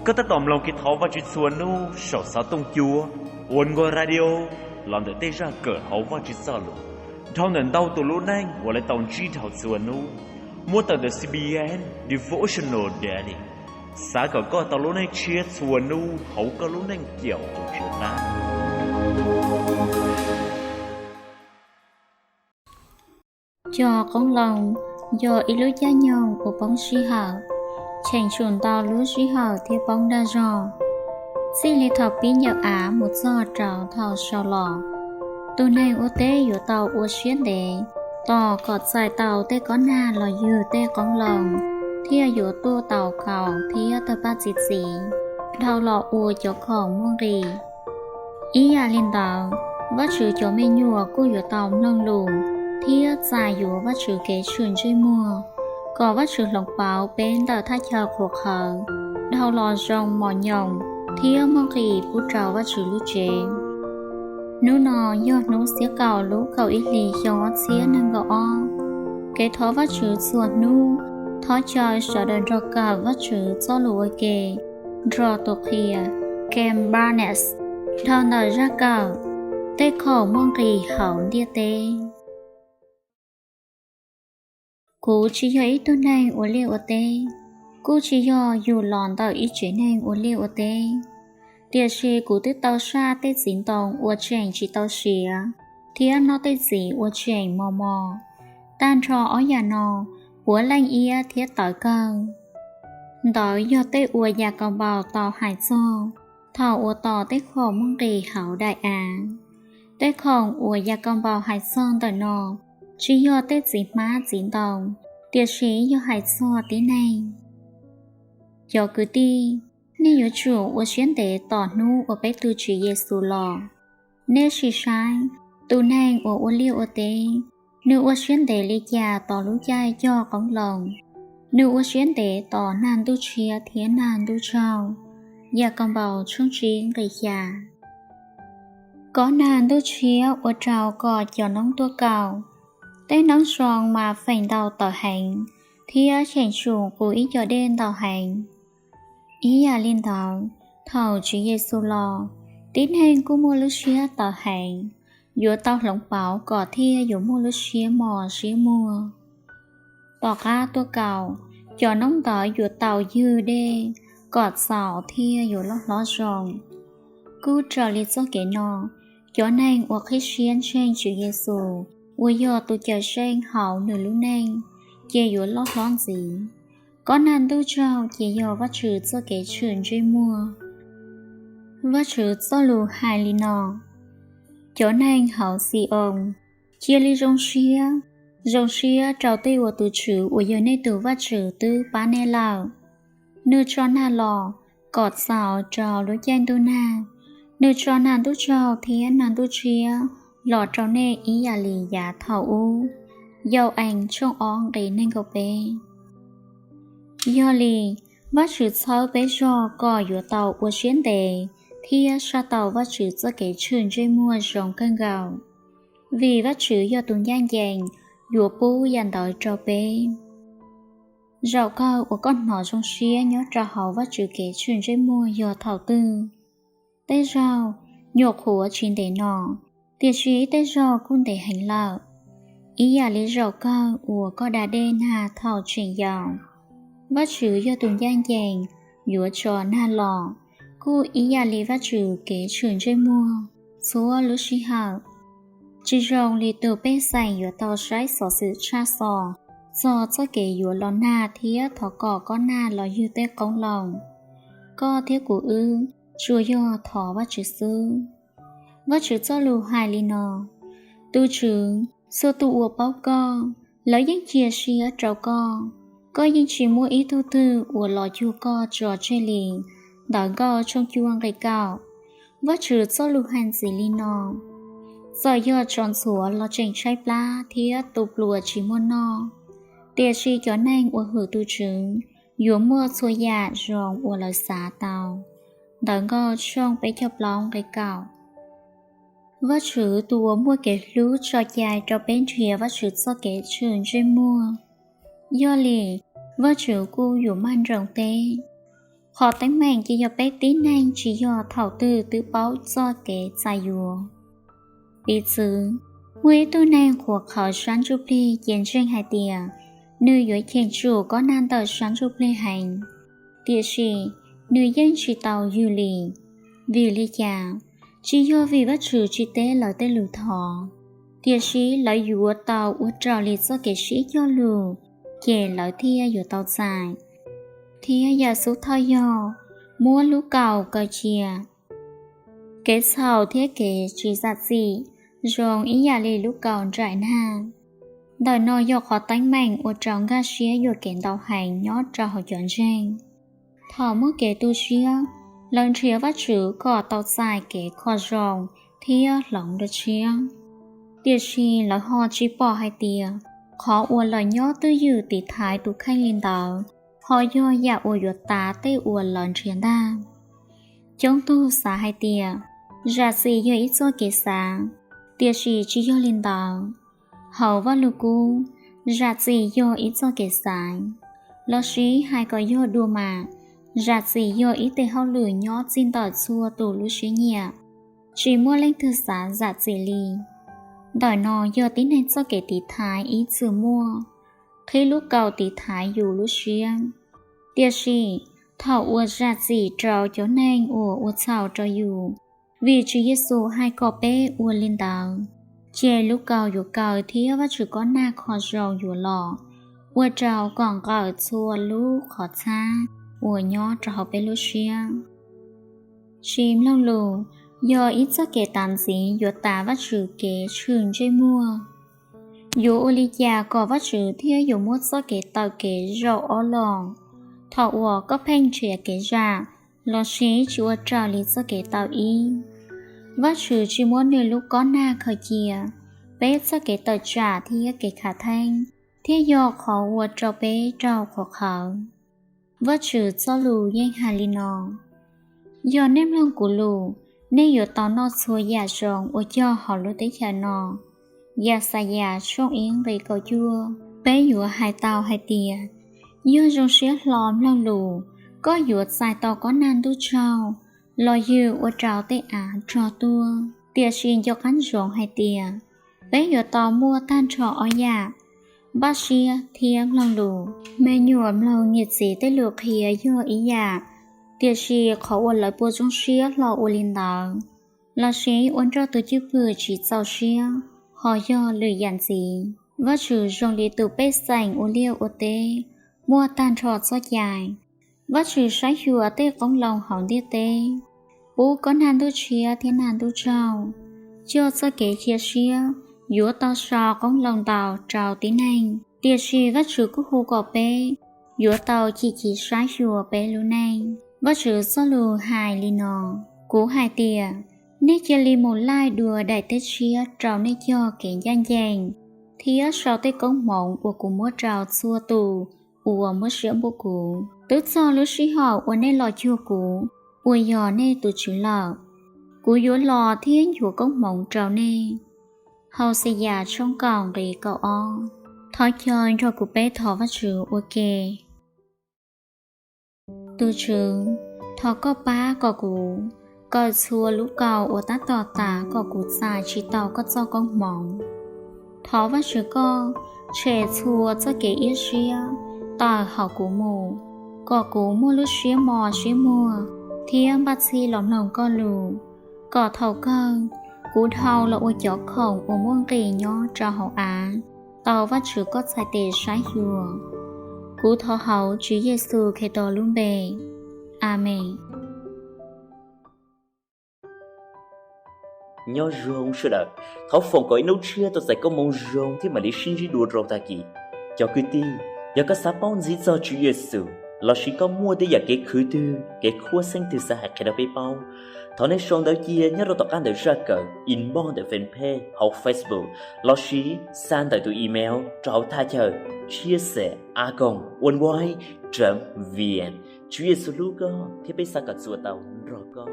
có tất tòm lòng cái tháo và chuyện xuân nu sầu sáu tông chúa ôn qua radio làm để tê ra cỡ hậu và chuyện sao luôn thao nền đau tụ lũ nang và lại tòng chi thảo xuân nu mua tờ the CBN devotional daily xã có tàu lũ nang chia xuân nu hậu có lũ nang kiểu của chuyện ta cho con lòng do ý lối gia nhông của bóng sĩ hảo chèn chuồn tàu lúa sĩ hảo thì bóng đa rò xí lì thọ pin nhờ á một giò trào thọ sào lò tôi này ô tếอยู่tàu ô xuyên để tò cọt xài tàu tê có na lò dư tê con lòng thiaอยู่ตัวเต่าเขาเทียตะปาจิตสีเท่าหล่ออัวเจ้าของม่วงรีอียาลินเต่าว่าชื่อเจ้าเมญัวกู้อยู่เต่าเมืองหลวงเทียจ่ายอยู่ว่าชื่อเกชุนช่วยมัวก็ว่าชื่อหลงเปาเป็นเต่าท่าเชาพวกเขาเท่าหล่อจงหมอนยงเทียม่วงรีผู้เจ้าว่าชื่อลูเจนู้นอยอดนู้เสียเก่าลูกเขาอิลียองเสียนั่งก็อ้อเกท้อว่าชื่อส่วนนู้ท้อจอยสะเดินรอกาว่าชื่อเจ้าหลวงเกรอตัวเฮียเกมบาร์เนสทอนดอยรักเก่าเต้ของม่วงรีเขาเดียเต้กูchỉ do ít tuần này uống liều ở tê,กูchỉ do dù lòn tàu ít chuyện này uống liều ở tê, điều gìกูtự tàu xa tê dính tòng uống chuyện chỉ tàu xìa, thì nó tê gì uống chuyện mò mò, tan trò ở nhà nó uống lanh ia thiết tỏi cao, tỏi do tê uống nhà còn bào tàu hải châu, thảo uống tàu tê khổng mong rì hảo đại á, tê khổng uống nhà còn bào hải sơn tỏi nó. Chỉ do tết dịp má dính đồng, điều sĩ do hải xô tí này. Do cứ đi, nên yếu chủ ở xuyên tế tỏ nụ ở bách tu chỉ Giê-xu lò. Nên sĩ sai, tù này ở ô liêu ở tế, nữ ở xuyên tế lý già tỏ lũ chai do cống lòng. Nữ ở xuyên tế tỏ nàn tu chia thiên nàn tu trao, và còn bảo chung trí người già. Có nàn tu chia ở trao có cho nóng tua cầu. Tế nóng xoong mà phành tàu tàu hành, thì chèn chuồng của ý cho đen tàu hành. Ý à liên tàu, thầu chỉ Giê-xu lò, tín hình của mua lưu xía tàu hành, dù tàu lộng bảo có thia dù mua lưu xía mò xía mua. Tỏ ca tua cầu, cho nóng tỏi dù tàu dư đê, cọt xảo thia dù lót lót rồng. Cứ trở liệt cho kể nó, cho nên hoặc khi xuyên trên chữ Giê-xu, ui giờ tôi chờ sen hậu nửa lúc nên chê dũa lót lón gì có nan tu trao chê giờ vắt trừ cho kẻ trường chơi mua vắt trừ cho lù hai li nọ chỗ nên hậu xì ông chia li rong xia trao tê của tu trừ ui giờ nên tu vắt trừ tư ba nê lào nửa cho na lò cọt xào trao lối chanh tu na nửa cho nan tu trao thiên nan tu chia lọ trâu nê ý giả lì giả thảo u dâu ảnh trong ón để nên cầu bê do lì vắt chữ thơ bê cho có yếu tàu của xuyên đề thì sa tàu vắt chữ cho kẻ trường chơi mua rộng cân gạo vì vắt chữ do tuần gian dành yếu bú dành đợi trâu bê rau cao của con nhỏ trong xía nhớ trà hậu vắt chữ kẻ trường chơi mua do thảo tư tê rau nhột hùa trên đề nọ tiệt sĩ tế rò cũng để hành lạo ý giả lý rò cao của có đà đen hà thảo chuyển dạo vắt chữ do tuần gian dành dũa trò na lò cô ý giả lý vắt chữ kế trường chơi mua số lũ sĩ hảo chỉ rồng lý từ bê sành dũa tàu sái sỏ sự cha sò do cho kế dũa lò na thía thỏ cỏ có na lò dư tế cống lòng có thiết của ư chùa do thỏ vắt chữ sư vắt chữ cho lù hai li nọ tu chữ sơ tu ua báo co lấy những chia xía trâu có những chỉ mua ý tu tư ua lò chua co trò chơi lì đỏ go trong chuông cây cao vắt chữ cho lù hành gì li nọ giờ giờ tròn sủa lò chèn trái pla thía tục lùa chỉ mua no tiệt si cho nên ua hử tu chữ dùa mua xua dạ rong ua lời xả tàu đỏ go trong bé chọc lòng cây cao vắt chữ tùa mua kẻ lú cho dài cho bên thìa vắt chữ cho kẻ trường trên mua do lì vắt chữ cô dù man rộng tế khó tánh mạng chỉ do bé tí nanh chỉ do thảo tư tứ báo do kế dài dùa. Bí xứ, người tôi nàng của khó sáng chụp ly chiến tranh hai tìa, nơi dưới khen chủ có nan tờ sáng chụp ly hành. Tìa sĩ, nơi dân chỉ tàu dù lì, vì lý giả, chỉ do vì bắt trừ chỉ tế lời tế lù thọ. Tìa sĩ lời dù tàu ua trào lì do kế sĩ cho lù, kể lời thia dù tàu dài. Thia giả số thoi dò, mua lũ cầu cờ chìa. Kế sau thiết kế chỉ giặt gì, rồi ý giả lì lũ cầu trải na. Đời nó dọc khó tánh mạnh ua trào ngã xía dù kén tàu hành nhó trào họ chọn tranh. Thọ mơ kế tu xía, lần trìa vắt chữ có tàu dài kế khó rồng, thia lỏng đất xía. Tiệt xì lời họ chỉ bỏ hai tìa, khó ua lời nhó tư dư tỷ thái tù khanh lên tàu. Họ do dạ ua dụ tá tê ua lần truyền đa. Chúng tu xá hai tìa, ra xì do ít do kế sáng, tìa xì chỉ do lên tàu. Hầu và lù cú, ra xì do ít do kế sáng. Lo xí hai có do đùa mà, ra xì do ít tê hao lửa nhót xin tỏ xua tù lũ xí nhẹ. Chỉ mua lên thư xá dạ xì lì. Đòi nó do tí này do kế tỷ thái ít sự mua. Khi lúc cầu tỷ thái dù lúc xuyên. Tiệt sĩ, thảo ua ra gì trào cho nên ua chào cho dù. Vì Chúa Giêsu hai có bé ua lên tàu. Chê lúc cầu dù cầu thía và chỉ có na khó rầu dù lọ. Ua trào còn cầu chua lúc khó xa. Ua nhó trào bé lúc xuyên. Chìm lâu lù, do ít cho kể tàn gì dù ta và chỉ kể trường chơi mua. Dù Olivia có vắt chữ thia dù mốt do kế tàu kế rau ó lòng. Thọ ủa có phanh trẻ kế ra, lo xí chúa trò lý do kế tàu ý. Vắt chữ chỉ muốn nơi lúc có na khởi chìa, bé do kế tàu trả thia kế khả thanh, thia do khó ủa trò bé trò khó khảo. Vắt chữ do lù yên hà lì nọ. Do nêm lòng của lù, nên dù tàu nó xua giả rộng ủa cho họ lưu tới chả nọ. Dạ xa dạ xong yến về cầu chua, bé dụa hai tàu hai tìa. Dưa rong xế lòm lao lù, có dụa dài tàu có nan tu trao. Lò dư ua trao tê á trò tua, tìa xin cho khánh rộng hai tìa. Bé dụa tàu mua tan trò ở dạ. Bác xìa thiên lao lù, mẹ nhuộm lâu nhiệt sĩ tê lược hìa dô ý dạ. Tìa xìa khó ua lợi bùa rong xế lò ua linh tàu. Lò xế uốn cho từ chữ vừa chỉ giàu xế. Họ do lời dặn gì, và trừ rong lý từ bế sành ô liêu ô tê, mua tan trọt gió dài, và trừ sáng hùa tê phóng lòng hỏng đi tê. Bố có nàn tu chia thiên nàn tu trao, chưa cho kế chia xia, dũa tao sò con lòng tàu trao tín anh, tiệt xì và trừ cú hù gò bê, dũa tàu chỉ sáng hùa bê lưu nanh, và trừ gió lù hài lì nọ, cú hài tìa. Nếu chỉ li một lai đùa đại tế chia trào nên cho kẻ gian dàng. Thì ở sau tế công mộng của cụ mua trào xua tù, ủa mua sữa bố cụ. Tức do lúc sĩ họ ủa nên lò chua cụ, ủa dò nên tù chữ lò. Cụ dũa lò thiên dũa công mộng trào nên. Hầu xe già trong còng rì cậu o. Thói chơi rồi cụ bé thọ vắt chữ ủa kê. Tù chữ, thọ có ba có cụ. Có xua lũ cầu ở tá tỏ tả có cụ dài chỉ tàu có do con mỏng. Thó và chứ có trẻ xua cho kế ít xía, tỏ họ cụ mù. Có cụ mua lúc xía mò xía mua, thiên bác sĩ lỏng lòng có lù. Có thầu cơ, cụ thầu là ôi chó khổng ở môn rì nhó cho hậu á. Tàu và chứ có giải tệ sáng dùa. Cụ thọ hậu Chúa Giêsu khế tỏ luôn bề. Amen. Nhớ rong sự đó, thảo phòng cõi nấu chia tôi sẽ có mong rong thì mà đi xin đi đùa rong ta kì. Cho cứ ti, giờ có sao bao gì cho Chúa Giêsu, là chỉ có mua để giờ cái khứ tư, cái khua sinh từ xa hạt cái đó bị bao. Thảo nên xong đó kia nhớ rồi tao ăn được ra cỡ, inbox để fanpage hoặc Facebook, là chỉ san tại tụi email, trao thay chờ, chia sẻ @onwy.vn. Chúa Giêsu lúc đó thì bây giờ cả chùa tao rồi có.